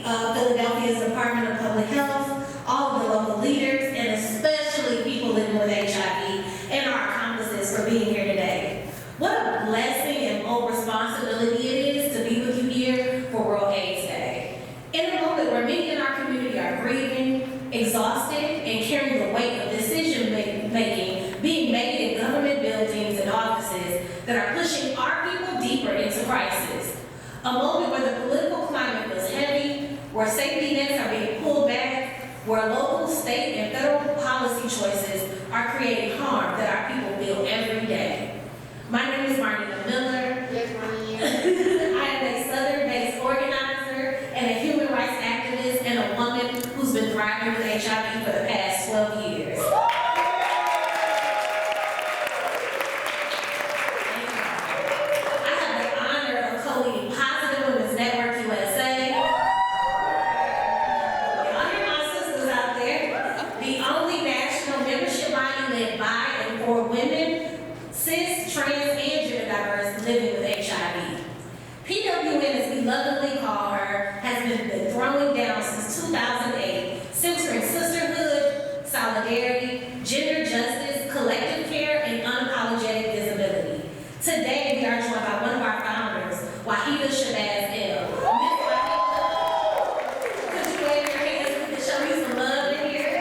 Philadelphia's Department of Public Health, all of the local leaders, and especially people living with HIV and our accomplices for being here today. What a blessing and bold responsibility it is to be with you here for World AIDS Day. In a moment where many in our community are grieving, exhausted, and carrying the weight of decision making being made in government buildings and offices that are pushing our people deeper into crisis. A moment where the political climate feels heavy, where safety nets are being pulled back, where local, state, and federal policy choices are creating harm that our people feel every day. My name is Marnita Miller. Yes, Marnita. I am a Southern-based organizer and a human rights activist and a woman who's been thriving with HIV for the past 12 years. Lovingly call her, has been throwing down since 2008, centering sisterhood, solidarity, gender justice, collective care, and unapologetic visibility. Today, we are joined by one of our founders, Wahida Shabazz El. Miss Wahida, could you wave your hands so we can show you some love in here?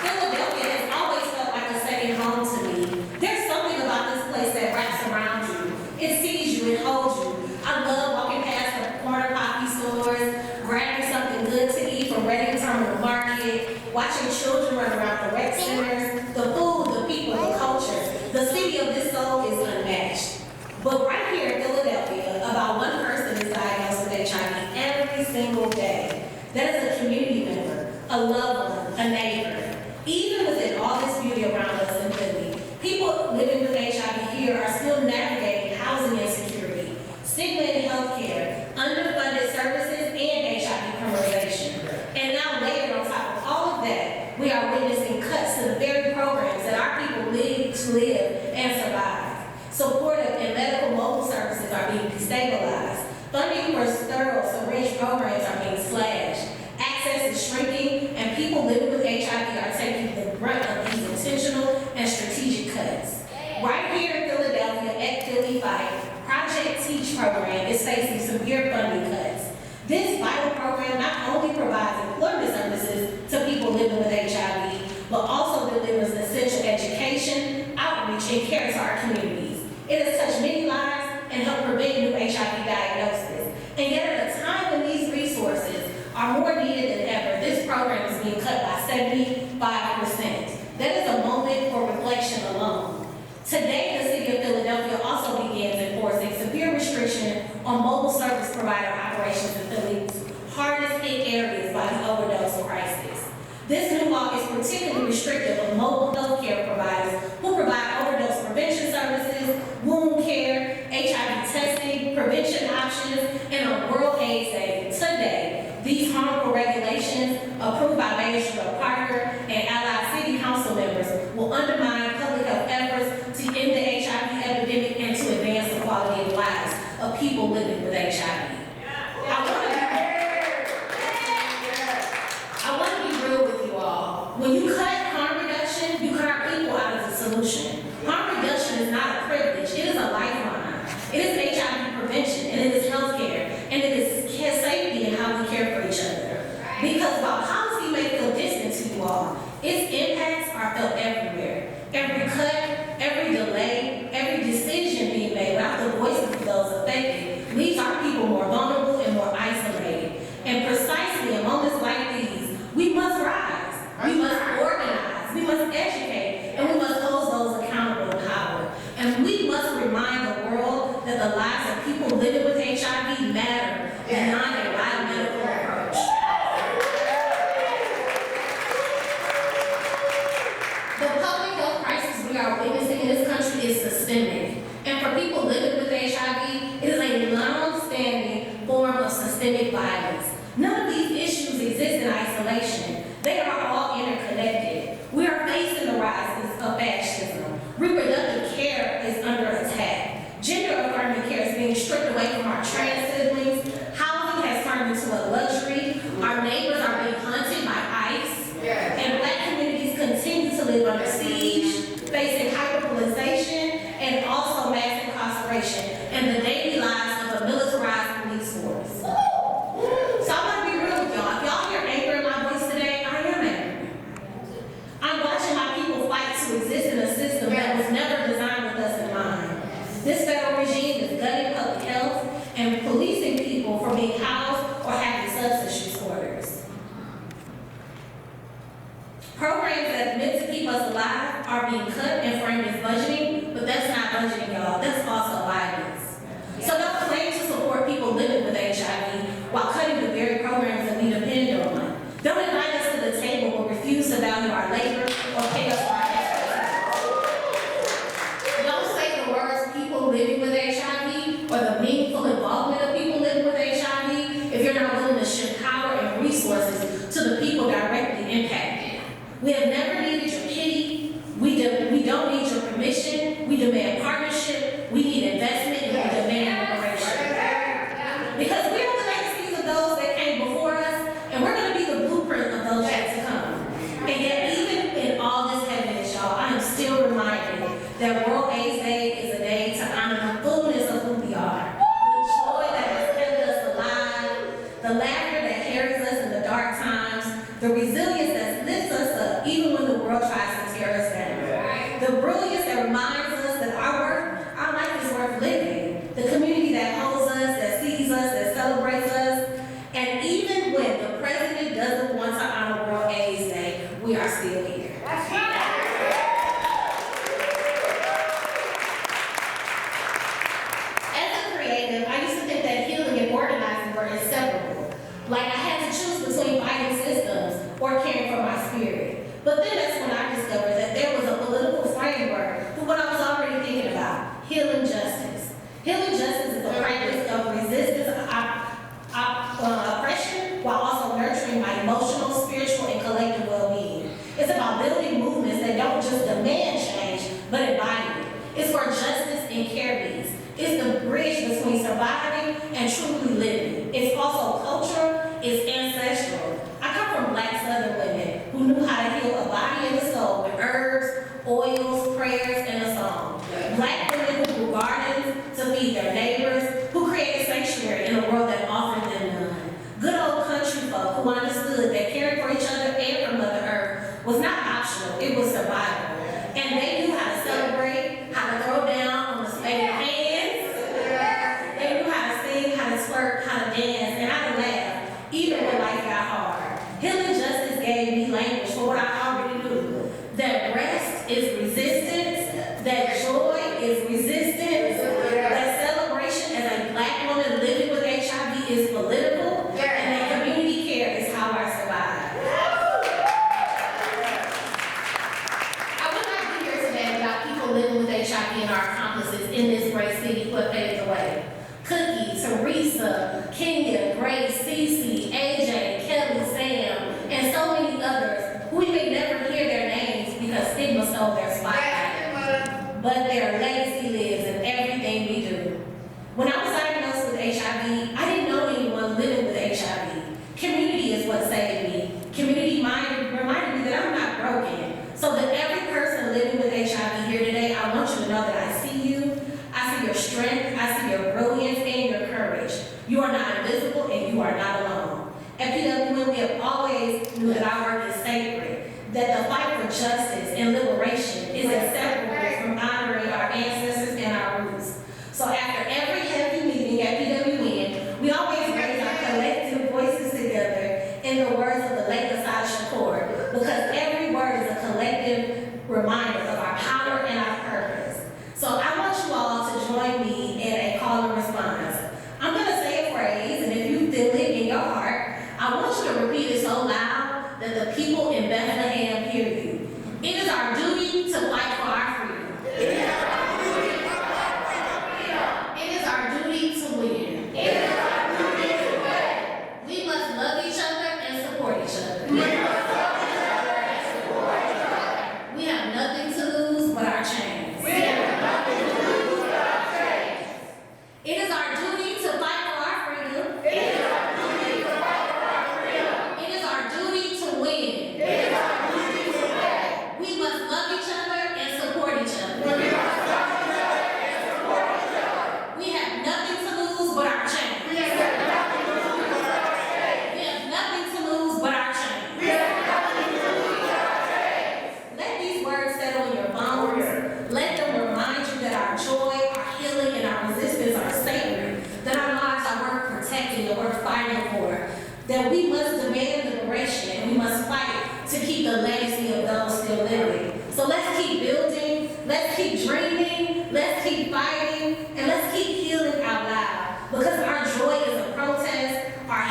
Philadelphia has always felt like a second home to me. There's something about this place that wraps around you. It sees you, it holds you. I love walking past the corner coffee stores, grabbing something good to eat from Reading Terminal Market, watching children run around the rec centers, the food, the people, the culture. The city of this soul is unmatched. But right here in Philadelphia, about one person is diagnosed with HIV every single day. That is a community member, a loved one, a neighbor. Even within all this beauty around us in Philly, people living with HIV here are still navigating housing insecurity, stigma in healthcare, underfunded services, and HIV criminalization. And now layered on top of all of that, we are witnessing cuts to the very programs that our people need to live and survive. Supportive and medical mobile services are being destabilized. Funding for sterile syringe programs are being slashed. Access is shrinking, and people living with HIV are taking the brunt of these intentional and strategic cuts. Right here in Philadelphia at Philly Fight, Project Teach program is facing severe funding cuts. This vital program not only provides employment services to people living with HIV, but also delivers essential education, outreach, and care to our communities. It has touched many lives and helped prevent new HIV diagnosis. And yet at a time when these resources are more needed than ever, this program is being cut by 75%. That is a moment for reflection alone. Today, the city of Philadelphia also begins enforcing severe restriction on mobile service provider operations in Philly's hardest hit areas by the overdose crisis. This new law is particularly restrictive of mobile health care providers who provide overdose prevention services, wound care, HIV testing, prevention options, and a World AIDS Day. Today, these harmful regulations, approved by Mayor Cheryl Parker and allied city council members, will undermine public health efforts to end the HIV epidemic and to advance the quality of lives of people living with HIV. I want to be real with you all. When you cut harm reduction, you cut our people out of the solution. Harm reduction is not a privilege, it is a lifeline. It is HIV prevention, and it is healthcare, and it is safety and how we care for each other. Because while policy may feel distant to you all, its impacts are felt everywhere. Every cut, every delay, every decision being made without the voices of those affected leaves our people more vulnerable and more isolated. And precisely in moments like these, we must rise, we must organize, we must educate, and we must hold those accountable in power. And we must remind the world that the lives of people living with HIV matter beyond a biomedical approach. The public health crisis we are witnessing in this country is systemic. And for people living with HIV, it is a long-standing form of systemic violence. None of these issues exist in isolation. They are all interconnected. We are facing the rise of fascism. Reproductive care is under attack. Gender affirming care is being stripped away from our while cutting the very programs that we depend on. Don't invite us to the table or refuse to value our labor or pay us for our expertise. Don't say the words people living with HIV or the meaningful involvement of people living with HIV if you're not willing to shift power and resources to the people directly impacted. We have never needed your pity. We don't need your permission. We demand partnership. We need investment, and we demand liberation. Because we are the legacies of those that came before us, and we're going to be the blueprint of those yet to come. And yet, even in all this heaviness, y'all, I am still reminded that World AIDS Day is a day to honor the fullness of who we are. The joy that has kept us alive, the laughter that carries us in the dark times, the resilience that lifts us up even when the world tries to tear us down. The brilliance that reminds us that our life is worth living. The community that holds us, that sees us, that celebrates us. And even when the president doesn't want to honor World AIDS Day, we are still here. That's right. As a creative, I used to think that healing and organizing were inseparable. Like I had to choose between fighting systems or caring for my spirit. But then that's when I discovered that there was a political framework for what I was already thinking about, healing justice. Healing justice is a practice of resistance, oppression, while also nurturing my emotional, spiritual, and collective well-being. It's about building movements that don't just demand change, but embody it. It's where justice and care meets. It's the bridge between surviving and truly living. It's also cultural, it's ancestral. I come from Black Southern women who knew how to heal a body and a soul with herbs, oils, prayers, and a song. Black women who grew gardens to feed their neighbors, who created sanctuary in a world that offered them none. Good old country folk who understood that caring for each other and for Mother Earth was not optional, it was survival. And they knew how to celebrate, how to throw down on the spade of hands. They knew how to sing, how to twerk, how to dance, and how to laugh, even when life got hard. Healing justice gave me language for what I already knew. That rest is resistance, that joy is resistance, that celebration as a Black woman living with HIV is political, and that community care is how I survive. I would not be here today without people living with HIV and our accomplices in this great city who have paved the way. Cookie, Teresa, Kenya, Grace, Cece, AJ, Kelly, Sam, and so many others who we may never hear their names because stigma stole their spotlight. But their legacy lives in everything we do. When I was diagnosed with HIV, I didn't know anyone living with HIV. Community is what saved me. Community reminded me that I'm not broken. So that every person living with HIV here today, I want you to know that I see you, I see your strength, I see your brilliance and your courage. You are not invisible and you are not alone. At PWM, we have always knew that our work is sacred, that the fight for justice and liberation is inseparable from honoring our ancestors and our roots. So after every heavy meeting at PWM, we always raise our collective voices together in the words of the late Asada Shakur, because every word is a collective reminder of our power and our purpose. So I want you all to join me in a call and response. I'm going to say a phrase, and if you feel it in your heart, I want you to repeat it so loud that the people in Bethlehem hear you. It is our duty to fight for our freedom. It is our duty to fight for our freedom. It is our duty to win. It is our duty to win. We must love each other and support each other. We must love each other and support each other. We have nothing to lose but our chains. We have nothing to lose but our chains. It is our duty to fight for our freedom. It is our duty to fight for our freedom. It is our duty to win. It is our duty to win. We must love each other and support each other. We must love each other and support each other. We have nothing to lose but our chains. We have nothing to lose but our chains. We have nothing to lose but our chains. We have nothing to lose but our chains. Let these words settle in your bones. Let them remind you that our joy, our healing, and our resistance are sacred. That our lives are worth protecting and worth fighting for. That we must demand liberation and we must fight to keep the legacy of those still living. So let's keep building, let's keep dreaming, let's keep fighting, and let's keep healing out loud. Because our joy is a protest, our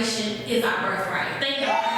generation is our birthright. Thank you.